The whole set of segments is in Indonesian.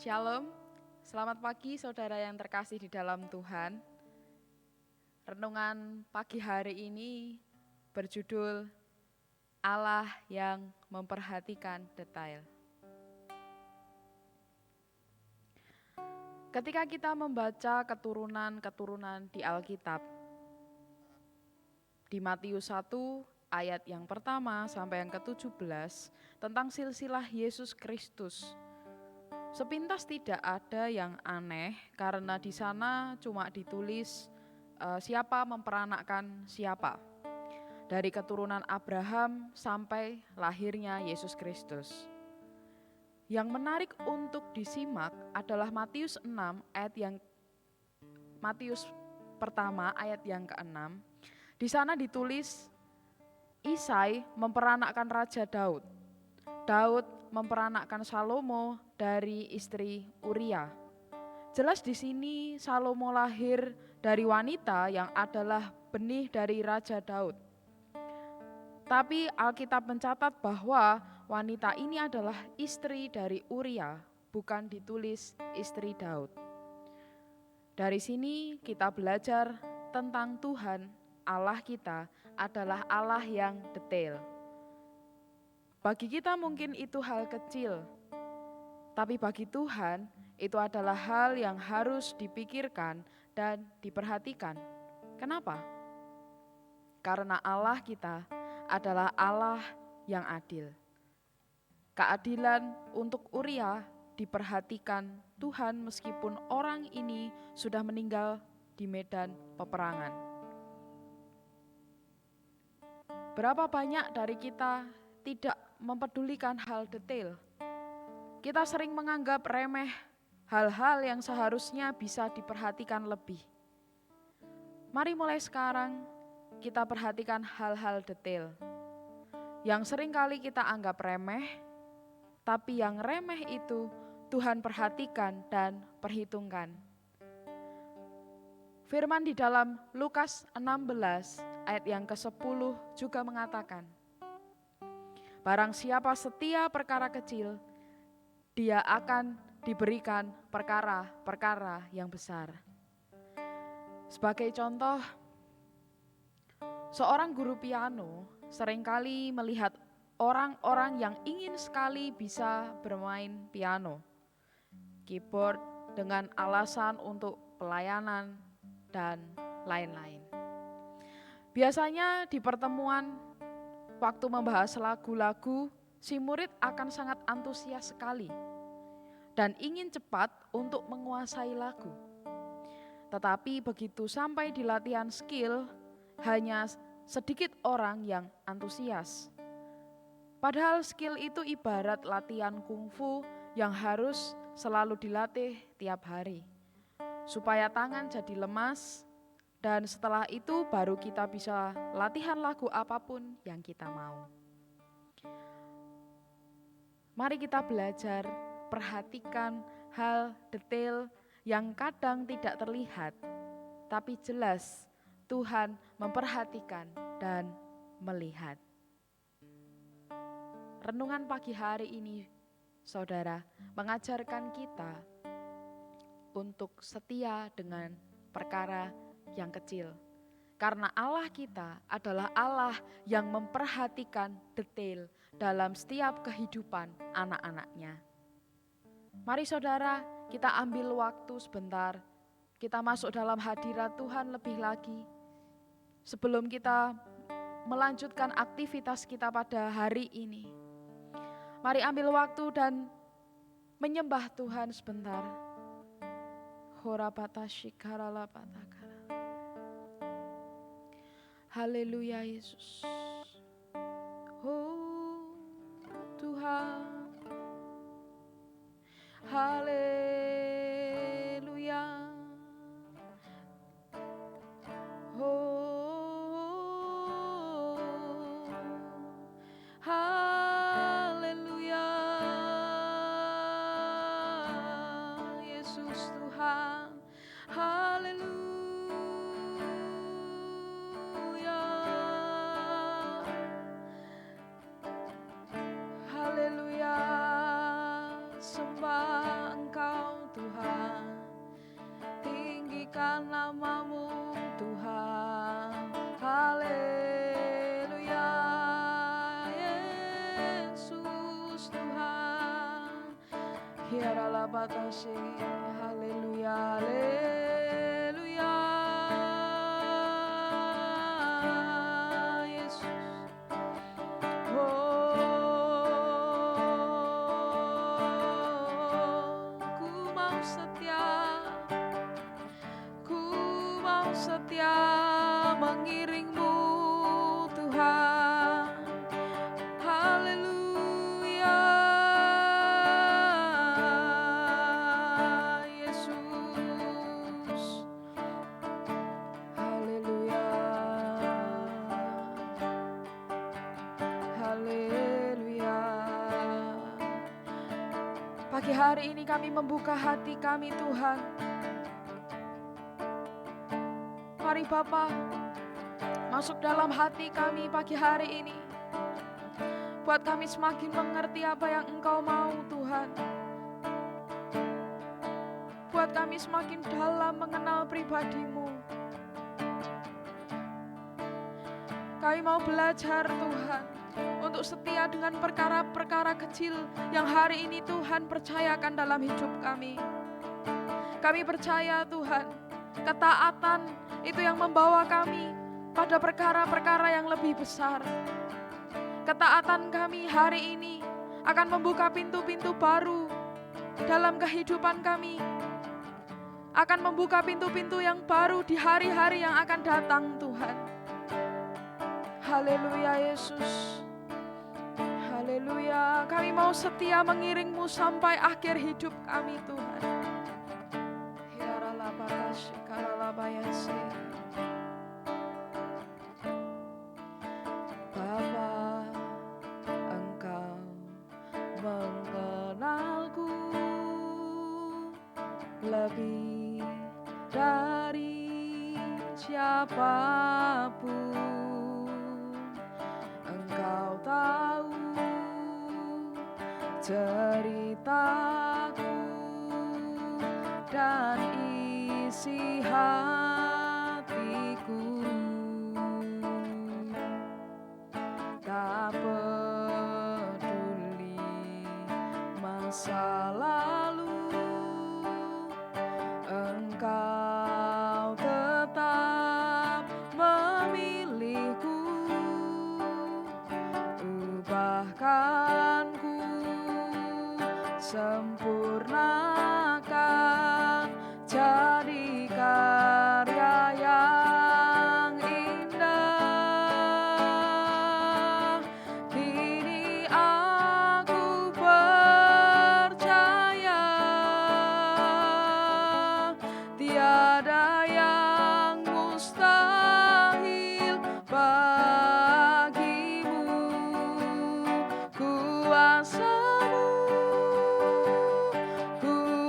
Shalom, selamat pagi saudara yang terkasih di dalam Tuhan. Renungan pagi hari ini berjudul Allah yang memperhatikan detail. Ketika kita membaca keturunan-keturunan di Alkitab, di Matius 1 ayat yang pertama sampai yang ke-17 tentang silsilah Yesus Kristus, sepintas tidak ada yang aneh karena di sana cuma ditulis siapa memperanakkan siapa. Dari keturunan Abraham sampai lahirnya Yesus Kristus. Yang menarik untuk disimak adalah Matius pertama ayat yang ke-6. Di sana ditulis Isai memperanakkan Raja Daud. Daud memperanakkan Salomo dari istri Uria. Jelas di sini Salomo lahir dari wanita yang adalah benih dari Raja Daud. Tapi Alkitab mencatat bahwa wanita ini adalah istri dari Uria, bukan ditulis istri Daud. Dari sini kita belajar tentang Tuhan, Allah kita adalah Allah yang detail. Bagi kita mungkin itu hal kecil, tapi bagi Tuhan itu adalah hal yang harus dipikirkan dan diperhatikan. Kenapa? Karena Allah kita adalah Allah yang adil. Keadilan untuk Uria diperhatikan Tuhan meskipun orang ini sudah meninggal di medan peperangan. Berapa banyak dari kita tidak mempedulikan hal detail? Kita sering menganggap remeh hal-hal yang seharusnya bisa diperhatikan lebih. Mari mulai sekarang kita perhatikan hal-hal detail yang sering kali kita anggap remeh, tapi yang remeh itu Tuhan perhatikan dan perhitungkan. Firman di dalam Lukas 16 ayat yang ke-10 juga mengatakan, barang siapa setia perkara kecil, dia akan diberikan perkara-perkara yang besar. Sebagai contoh, seorang guru piano seringkali melihat orang-orang yang ingin sekali bisa bermain piano, keyboard dengan alasan untuk pelayanan, dan lain-lain. Biasanya di pertemuan waktu membahas lagu-lagu, si murid akan sangat antusias sekali dan ingin cepat untuk menguasai lagu. Tetapi begitu sampai di latihan skill, hanya sedikit orang yang antusias. Padahal skill itu ibarat latihan kungfu yang harus selalu dilatih tiap hari, supaya tangan jadi lemas, dan setelah itu baru kita bisa latihan lagu apapun yang kita mau. Mari kita belajar perhatikan hal detail yang kadang tidak terlihat, tapi jelas Tuhan memperhatikan dan melihat. Renungan pagi hari ini, saudara, mengajarkan kita untuk setia dengan perkara yang kecil. Karena Allah kita adalah Allah yang memperhatikan detail dalam setiap kehidupan anak-anaknya. Mari saudara, kita ambil waktu sebentar, kita masuk dalam hadirat Tuhan lebih lagi. Sebelum kita melanjutkan aktivitas kita pada hari ini, mari ambil waktu dan menyembah Tuhan sebentar. Haleluya Yesus. Oh Tuhan. Haleluya. Oh haleluya. Yesus Tuhan. Haleluya. Haleluya. Sembah Engkau memuliakan nama-Mu Tuhan. Haleluya, Yesus Tuhan. Hiaralah batasi, haleluya, haleluya, Yesus. Ku mau setia mengiring-Mu Tuhan. Haleluya, Yesus. Haleluya, haleluya. Pagi hari ini kami membuka hati kami Tuhan. Mari Bapa, masuk dalam hati kami pagi hari ini. Buat kami semakin mengerti apa yang Engkau mau Tuhan. Buat kami semakin dalam mengenal pribadi-Mu. Kami mau belajar Tuhan, untuk setia dengan perkara-perkara kecil yang hari ini Tuhan percayakan dalam hidup kami. Kami percaya Tuhan, ketaatan itu yang membawa kami pada perkara-perkara yang lebih besar. Ketaatan kami hari ini akan membuka pintu-pintu baru dalam kehidupan kami. Akan membuka pintu-pintu yang baru di hari-hari yang akan datang Tuhan. Haleluya Yesus. Haleluya. Kami mau setia mengiring-Mu sampai akhir hidup kami Tuhan. Bapa, Engkau mengenalku lebih dari siapapun. Engkau tahu ceritaku dan isi hatiku. Tak peduli masa lalu, Engkau tetap memilihku. Ubahkanku, sempurnakan jadi karya yang indah. Kini aku percaya tiada yang mustahil bagimu. Kuasa-Mu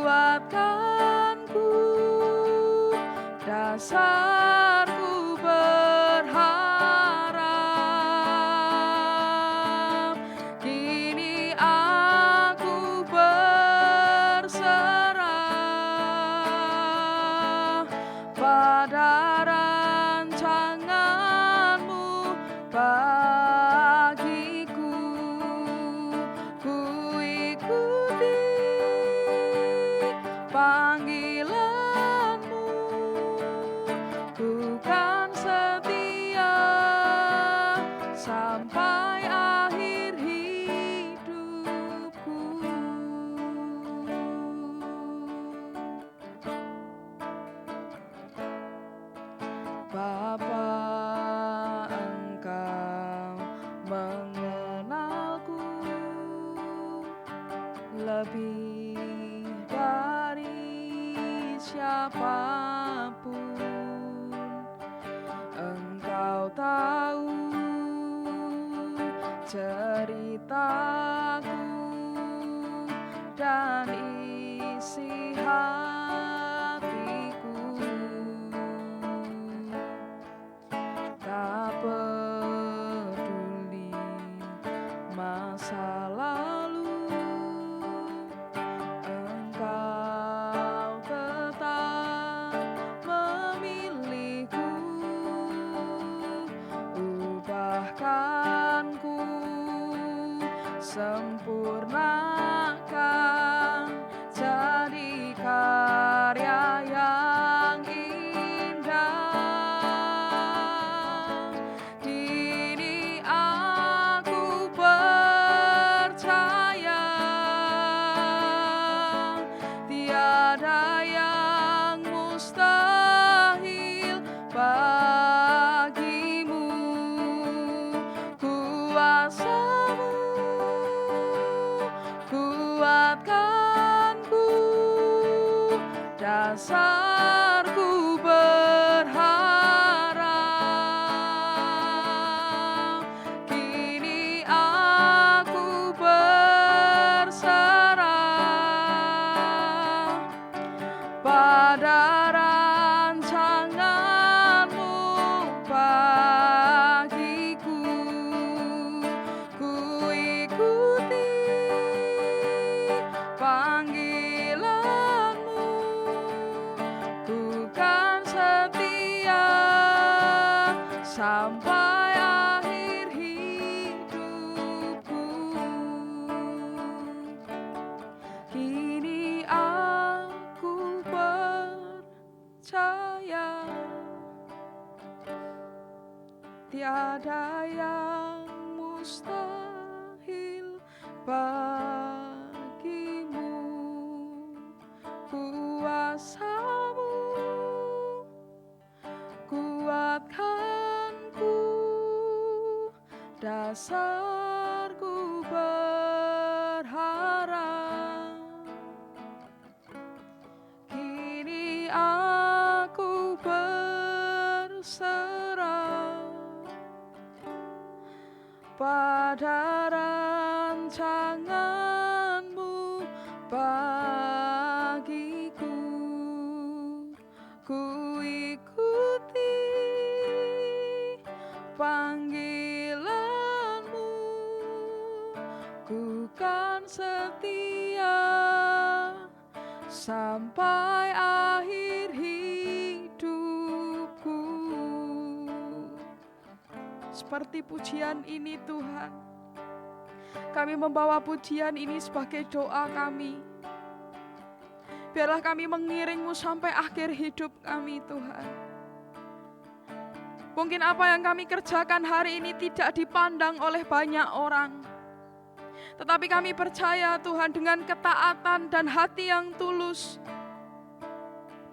kuatkanku, dasarku berharap. Kini aku berserah pada rancangan-Mu bagiku. Ku ikuti panggilan-Mu, ku kan setia sampai akhir hidupku. Bapa, Engkau mengenalku lebih dari siapapun. Engkau tahu ceritaku dan isi hatiku. Tak peduli masa lalu, Engkau tetap dasarku berharap. Kini aku berserah pada rancangan-Mu bagiku. Ku ikuti panggilan-Mu, ku kan setia sampai akhir hidupku. Kini aku percaya tiada yang mustahil bagimu. Kuasa-Mu kuatkanku, dasarku berharap. Kini aku berserah pada rancangan-Mu bagiku. Ku ikuti panggilan-Mu, ku kan setia sampai akhir hidupku. Seperti pujian ini Tuhan, kami membawa pujian ini sebagai doa kami. Biarlah kami mengiring-Mu sampai akhir hidup kami Tuhan. Mungkin apa yang kami kerjakan hari ini tidak dipandang oleh banyak orang. Tetapi kami percaya Tuhan, dengan ketaatan dan hati yang tulus,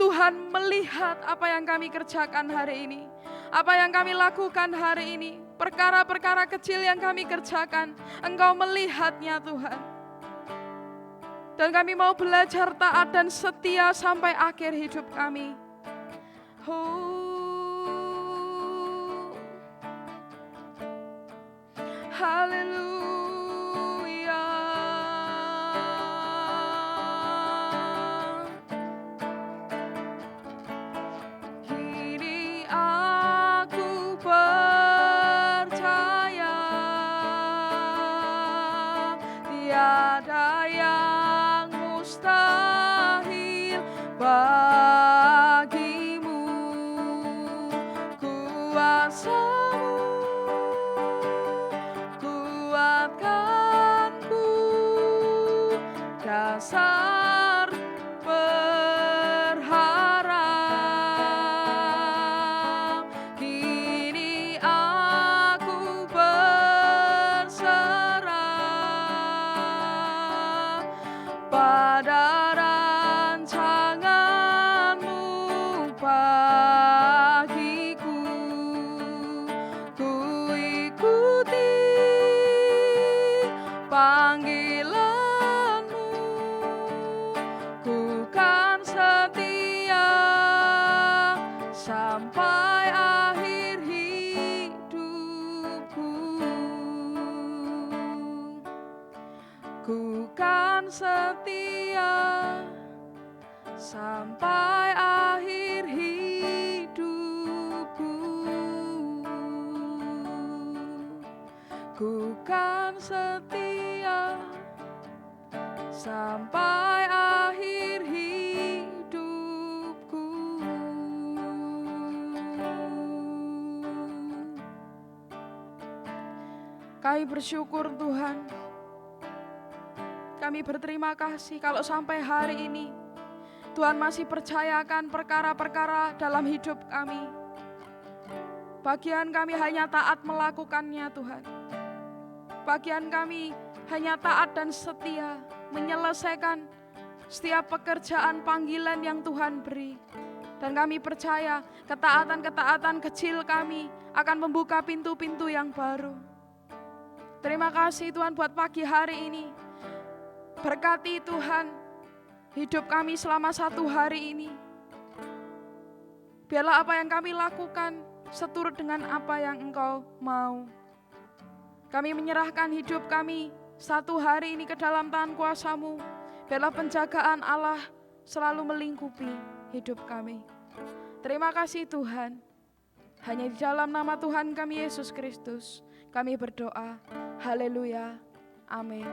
Tuhan melihat apa yang kami kerjakan hari ini, apa yang kami lakukan hari ini, perkara-perkara kecil yang kami kerjakan, Engkau melihatnya Tuhan. Dan kami mau belajar taat dan setia sampai akhir hidup kami. Haleluya. Kini aku percaya tiada yang mustahil bagimu. Kuasa-Mu kuatkanku, dasar berharap. Kini aku berserah pada rancangan-Mu bagiku. Ku ikuti panggilan-Mu, ku kan setia sampai akhir hidupku. Ku kan setia sampai akhir hidupku. Ku kan setia sampai akhir hidupku. Kami bersyukur Tuhan. Kami berterima kasih kalau sampai hari ini Tuhan masih percayakan perkara-perkara dalam hidup kami. Bagian kami hanya taat melakukannya Tuhan. Bagian kami hanya taat dan setia menyelesaikan setiap pekerjaan panggilan yang Tuhan beri. Dan kami percaya ketaatan-ketaatan kecil kami akan membuka pintu-pintu yang baru. Terima kasih Tuhan buat pagi hari ini. Berkati Tuhan hidup kami selama 1 hari ini. Biarlah apa yang kami lakukan seturut dengan apa yang Engkau mau. Kami menyerahkan hidup kami 1 hari ini ke dalam tangan kuasa-Mu. Biarlah penjagaan Allah selalu melingkupi hidup kami. Terima kasih Tuhan. Hanya di dalam nama Tuhan kami Yesus Kristus kami berdoa. Haleluya. Amin.